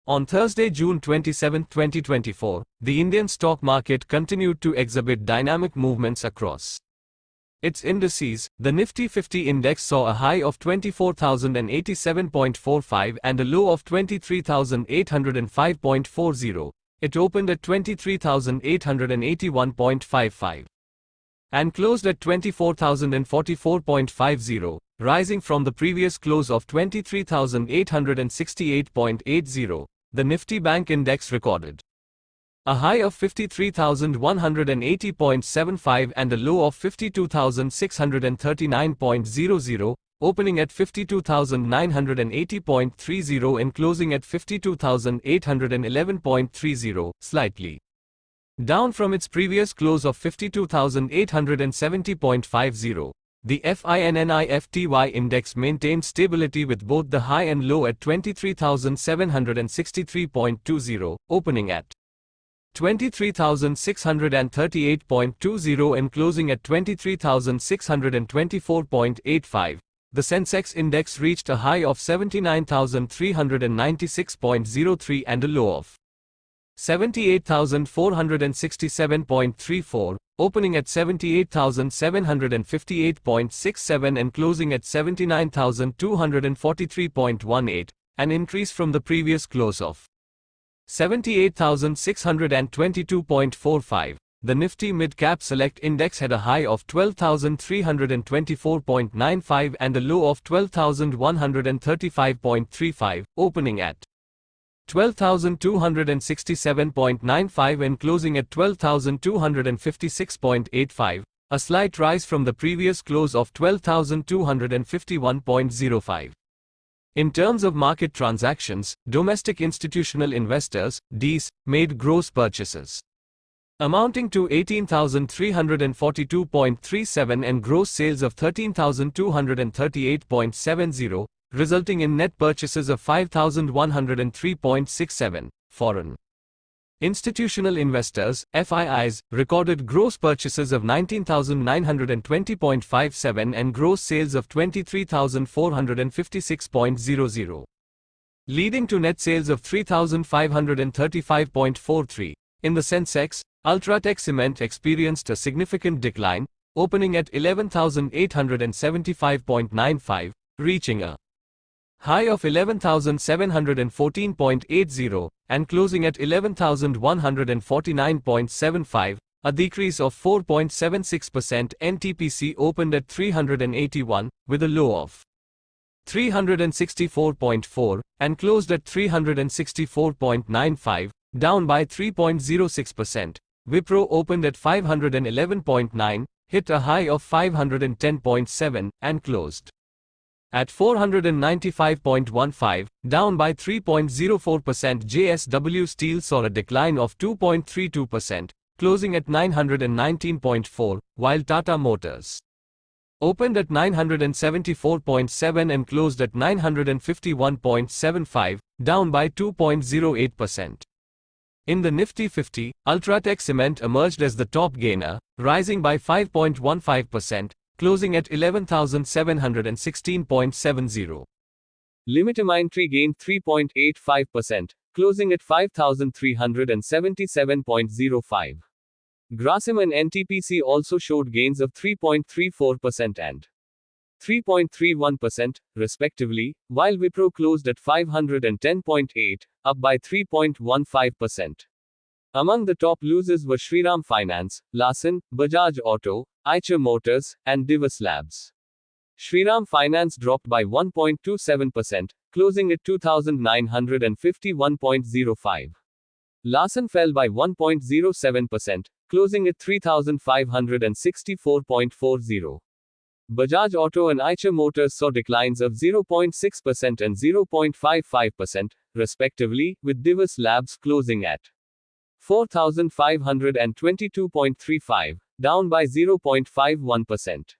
On Thursday, June 27, 2024, the Indian stock market continued to exhibit dynamic movements across its indices. The Nifty50 index saw a high of 24,087.45 and a low of 23,805.40. It opened at 23,881.55 and closed at 24,044.50, rising from the previous close of 23,868.80. The Nifty Bank Index recorded a high of 53,180.75 and a low of 52,639.00, opening at 52,980.30 and closing at 52,811.30, slightly down from its previous close of 52,870.50. The FINNIFTY index maintained stability with both the high and low at 23,763.20, opening at 23,638.20 and closing at 23,624.85. The Sensex index reached a high of 79,396.03 and a low of 78,467.34, opening at 78,758.67 and closing at 79,243.18, an increase from the previous close of 78,622.45. The Nifty Mid-Cap Select Index had a high of 12,324.95 and a low of 12,135.35, opening at 12,267.95 and closing at 12,256.85, a slight rise from the previous close of 12,251.05. In terms of market transactions, domestic institutional investors, DIIs, made gross purchases amounting to 18,342.37 and gross sales of 13,238.70, resulting in net purchases of 5,103.67. Foreign institutional investors, FIIs, recorded gross purchases of 19,920.57 and gross sales of 23,456.00, leading to net sales of 3,535.43. In the Sensex, Ultratech Cement experienced a significant decline, opening at 11,875.95, reaching a high of 11,714.80 and closing at 11,149.75, a decrease of 4.76%. NTPC opened at 381 with a low of 364.4 and closed at 364.95, down by 3.06%. Wipro opened at 511.9, hit a high of 510.7 and closed at 495.15, down by 3.04%. JSW Steel saw a decline of 2.32%, closing at 919.4, while Tata Motors opened at 974.7 and closed at 951.75, down by 2.08%. In the Nifty50, Ultratech Cement emerged as the top gainer, rising by 5.15%, closing at 11,716.70. Limitamine gained 3.85%, closing at 5,377.05. Grasim and NTPC also showed gains of 3.34% and 3.31%, respectively, while Wipro closed at 510.8, up by 3.15%. Among the top losers were Shriram Finance, Larsen, Bajaj Auto, Eicher Motors, and Divis Labs. Shriram Finance dropped by 1.27%, closing at 2,951.05. Larsen fell by 1.07%, closing at 3,564.40. Bajaj Auto and Eicher Motors saw declines of 0.6% and 0.55%, respectively, with Divis Labs closing at 4,522.35, down by 0.51%.